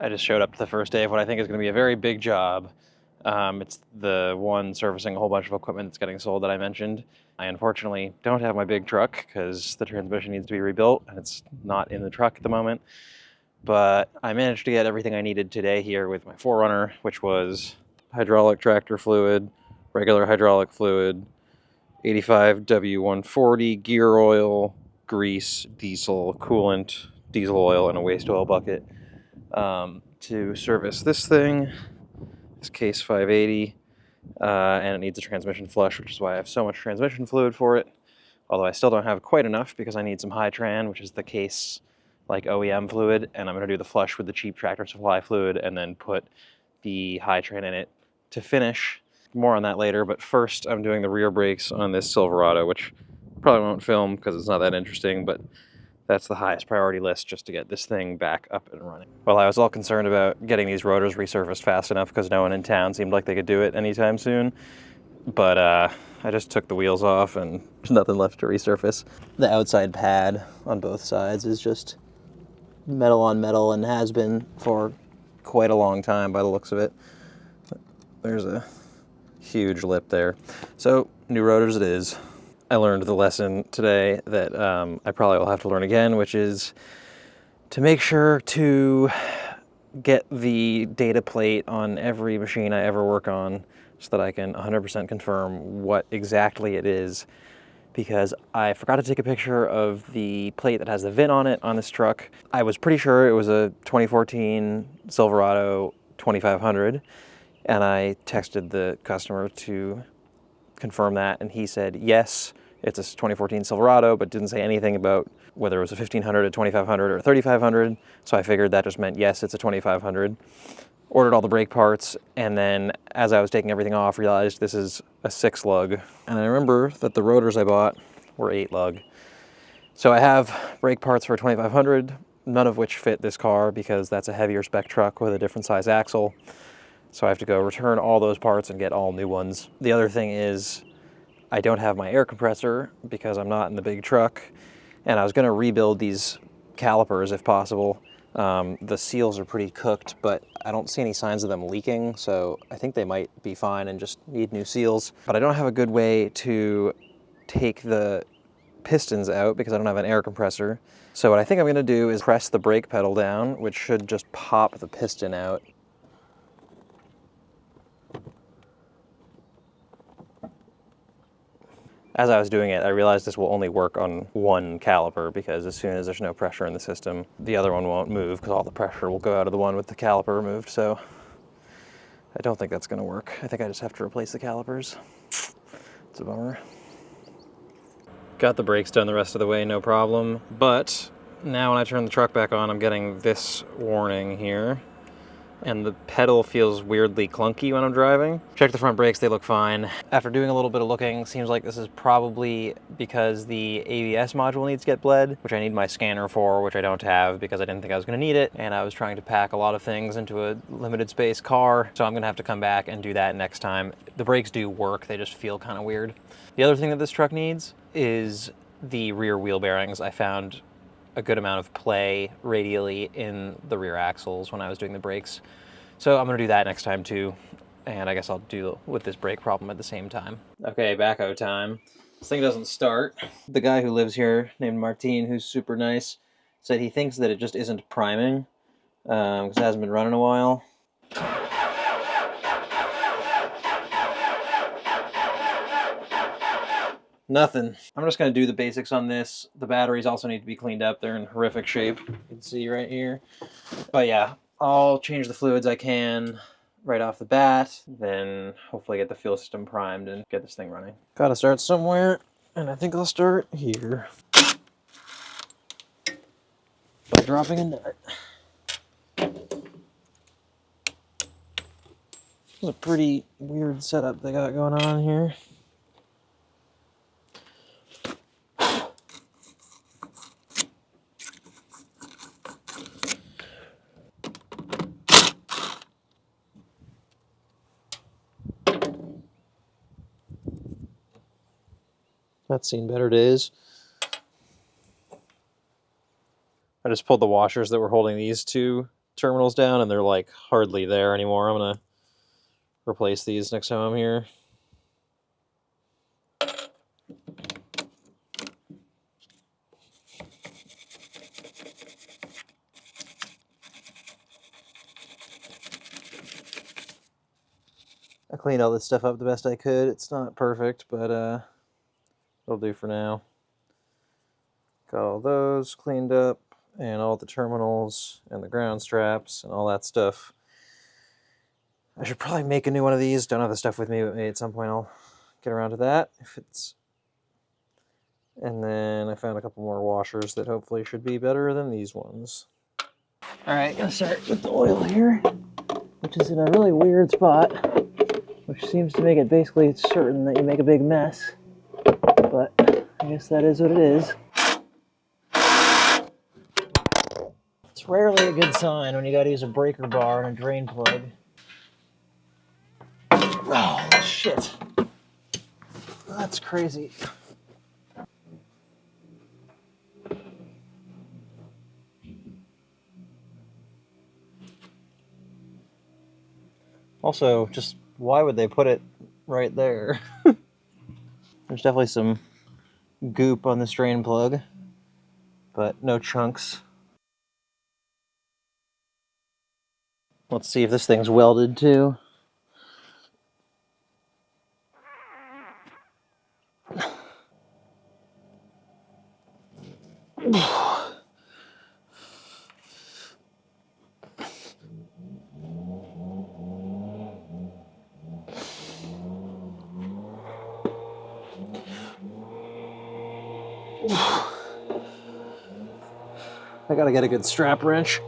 I just showed up to the first day of what I think is going to be a very big job. It's the one servicing a whole bunch of equipment that's getting sold that I mentioned. I unfortunately don't have my big truck because the transmission needs to be rebuilt and it's not in the truck at the moment. But I managed to get everything I needed today here with my 4Runner, which was hydraulic tractor fluid, regular hydraulic fluid, 85 W140 gear oil, grease, diesel, coolant, diesel oil, and a waste oil bucket. To service this thing, this Case 580, and it needs a transmission flush, which is why I have so much transmission fluid for it. Although I still don't have quite enough because I need some high tran, which is the Case like OEM fluid, and I'm going to do the flush with the cheap Tractor Supply fluid and then put the high tran in it to finish. More on that later, but first I'm doing the rear brakes on this Silverado, which probably won't film because it's not that interesting, but that's the highest priority list just to get this thing back up and running. Well, I was all concerned about getting these rotors resurfaced fast enough because no one in town seemed like they could do it anytime soon. But I just took the wheels off and there's nothing left to resurface. The outside pad on both sides is just metal on metal and has been for quite a long time by the looks of it. There's a huge lip there. So, new rotors it is. I learned the lesson today that I probably will have to learn again, which is to make sure to get the data plate on every machine I ever work on so that I can 100% confirm what exactly it is, because I forgot to take a picture of the plate that has the VIN on it on this truck. I was pretty sure it was a 2014 Silverado 2500, and I texted the customer to confirm that, and he said yes, it's a 2014 Silverado, but didn't say anything about whether it was a 1500, a 2500, or 3500. So I figured that just meant yes, it's a 2500. Ordered all the brake parts, and then as I was taking everything off, realized this is a 6 lug. And I remember that the rotors I bought were 8 lug. So I have brake parts for a 2500, none of which fit this car because that's a heavier spec truck with a different size axle. So I have to go return all those parts and get all new ones. The other thing is I don't have my air compressor because I'm not in the big truck, and I was going to rebuild these calipers if possible. The seals are pretty cooked, but I don't see any signs of them leaking, so I think they might be fine and just need new seals. But I don't have a good way to take the pistons out because I don't have an air compressor. So what I think I'm going to do is press the brake pedal down, which should just pop the piston out. As I was doing it, I realized this will only work on one caliper because as soon as there's no pressure in the system, the other one won't move because all the pressure will go out of the one with the caliper removed. So I don't think that's going to work. I think I just have to replace the calipers. It's a bummer. Got the brakes done the rest of the way, no problem. But now when I turn the truck back on, I'm getting this warning here. And the pedal feels weirdly clunky when I'm driving. Check the front brakes, they look fine. After doing a little bit of looking, seems like this is probably because the ABS module needs to get bled, which I need my scanner for, which I don't have because I didn't think I was gonna need it, and I was trying to pack a lot of things into a limited space car, so I'm gonna have to come back and do that next time. The brakes do work, they just feel kind of weird. The other thing that this truck needs is the rear wheel bearings. I found a good amount of play radially in the rear axles when I was doing the brakes. So I'm gonna do that next time too. And I guess I'll do with this brake problem at the same time. Okay, backhoe time. This thing doesn't start. The guy who lives here named Martin, who's super nice, said he thinks that it just isn't priming because it hasn't been running a while. Nothing. I'm just going to do the basics on this. The batteries also need to be cleaned up. They're in horrific shape. You can see right here. But yeah, I'll change the fluids I can right off the bat, then hopefully get the fuel system primed and get this thing running. Gotta start somewhere, and I think I'll start here. By dropping a nut. It's a pretty weird setup they got going on here. That's seen better days. I just pulled the washers that were holding these two terminals down, and they're like hardly there anymore. I'm gonna replace these next time I'm here. I cleaned all this stuff up the best I could. It's not perfect, but it'll do for now. Got all those cleaned up, and all the terminals, and the ground straps, and all that stuff. I should probably make a new one of these. Don't have the stuff with me, but maybe at some point I'll get around to that. And then I found a couple more washers that hopefully should be better than these ones. All right, gonna start with the oil here, which is in a really weird spot, which seems to make it basically certain that you make a big mess. But I guess that is what it is. It's rarely a good sign when you gotta use a breaker bar and a drain plug. Oh, shit. That's crazy. Also, just why would they put it right there? There's definitely some goop on this drain plug, but no chunks. Let's see if this thing's welded too. I gotta get a good strap wrench.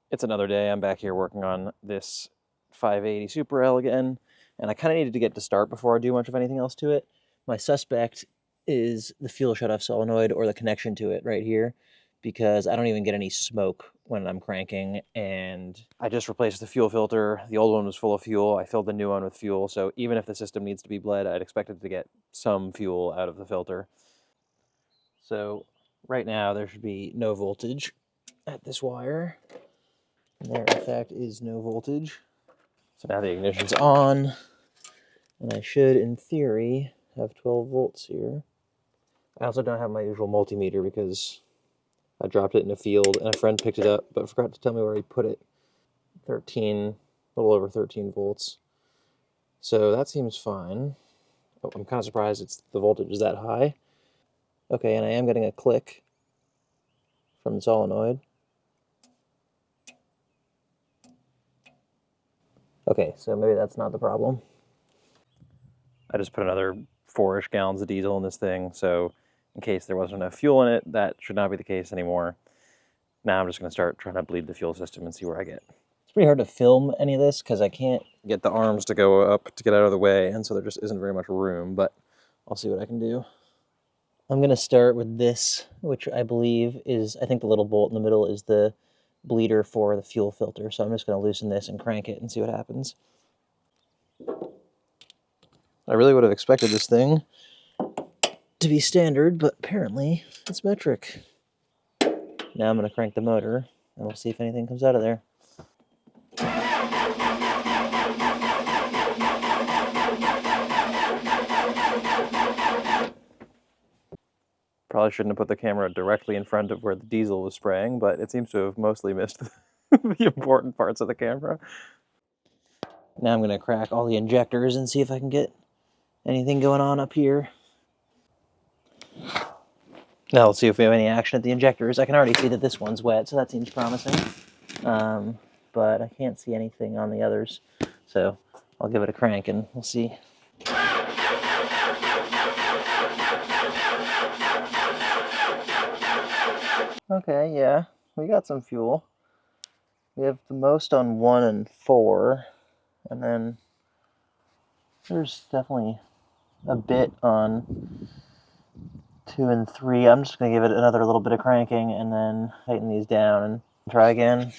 It's another day. I'm back here working on this 580 Super L again, and I kind of needed to get to start before I do much of anything else to it. My suspect is the fuel shutoff solenoid or the connection to it right here, because I don't even get any smoke when I'm cranking, and I just replaced the fuel filter. The old one was full of fuel. I filled the new one with fuel, so even if the system needs to be bled, I'd expect it to get some fuel out of the filter. So right now there should be no voltage at this wire. And there, in fact, is no voltage. So now the ignition's on, and I should, in theory, have 12 volts here. I also don't have my usual multimeter because I dropped it in a field, and a friend picked it up, but forgot to tell me where he put it. 13, a little over 13 volts. So that seems fine. Oh, I'm kind of surprised the voltage is that high. Okay, and I am getting a click from the solenoid. Okay, so maybe that's not the problem. I just put another 4-ish gallons of diesel in this thing, so in case there wasn't enough fuel in it, that should not be the case anymore. Now I'm just going to start trying to bleed the fuel system and see where I get. It's pretty hard to film any of this because I can't get the arms to go up to get out of the way, and so there just isn't very much room, but I'll see what I can do. I'm going to start with this, which I believe is, I think the little bolt in the middle is the bleeder for the fuel filter, so I'm just going to loosen this and crank it and see what happens. I really would have expected this thing to be standard, but apparently it's metric. Now I'm going to crank the motor, and we'll see if anything comes out of there. Probably shouldn't have put the camera directly in front of where the diesel was spraying, but it seems to have mostly missed the important parts of the camera. Now I'm going to crack all the injectors and see if I can get anything going on up here. Now let's see if we have any action at the injectors. I can already see that this one's wet, so that seems promising. But I can't see anything on the others. So I'll give it a crank and we'll see. Okay, yeah, we got some fuel. We have the most on 1 and 4, and then there's definitely a bit on 2 and 3. I'm just going to give it another little bit of cranking and then tighten these down and try again.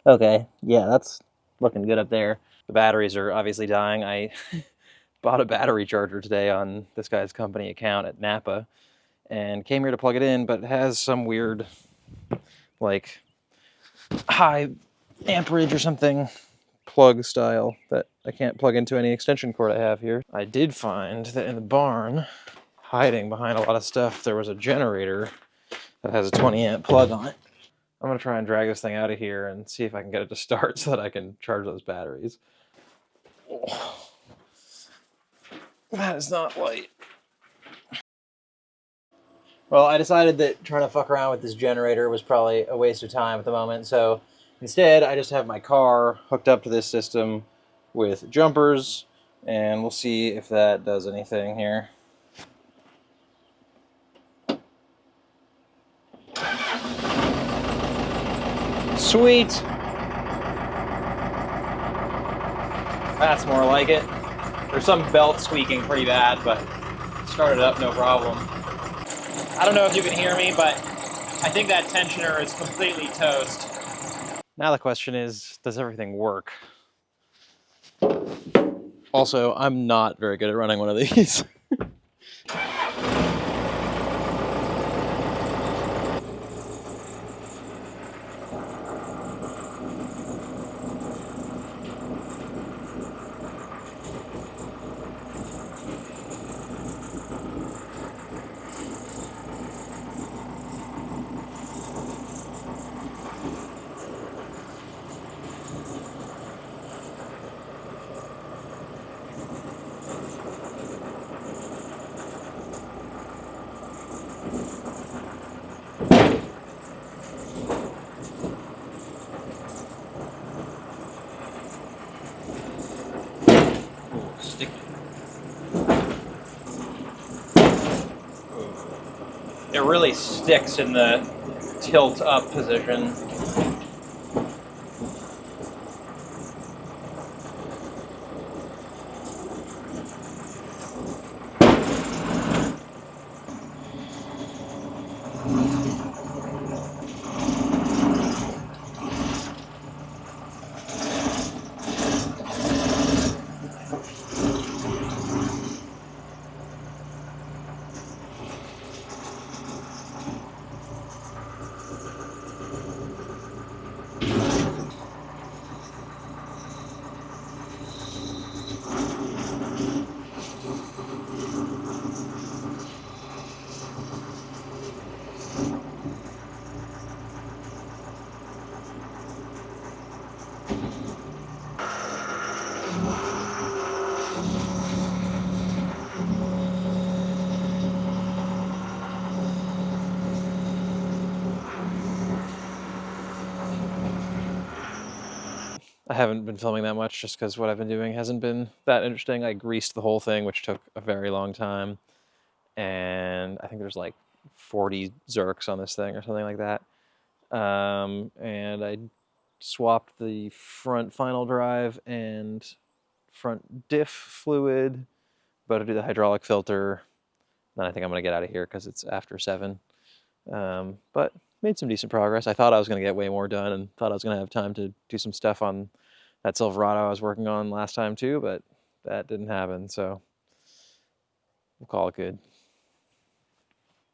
Okay, yeah, that's looking good up there. The batteries are obviously dying. I bought a battery charger today on this guy's company account at Napa and came here to plug it in, but it has some weird, like, high amperage or something plug style that I can't plug into any extension cord I have here. I did find that in the barn, hiding behind a lot of stuff, there was a generator that has a 20 amp plug on it. I'm gonna try and drag this thing out of here and see if I can get it to start so that I can charge those batteries. Oh, that is not light. Well, I decided that trying to fuck around with this generator was probably a waste of time at the moment, so instead I just have my car hooked up to this system with jumpers, and we'll see if that does anything here. Sweet! That's more like it. There's some belt squeaking pretty bad, but started up no problem. I don't know if you can hear me, but I think that tensioner is completely toast. Now the question is, does everything work? Also, I'm not very good at running one of these. Sticky. It really sticks in the tilt up position. I haven't been filming that much just because what I've been doing hasn't been that interesting. I greased the whole thing, which took a very long time. And I think there's like 40 Zerks on this thing or something like that. And I swapped the front final drive and front diff fluid, about to do the hydraulic filter. Then I think I'm going to get out of here because it's after 7. But made some decent progress. I thought I was going to get way more done and thought I was going to have time to do some stuff on that Silverado I was working on last time too, but that didn't happen, so we'll call it good.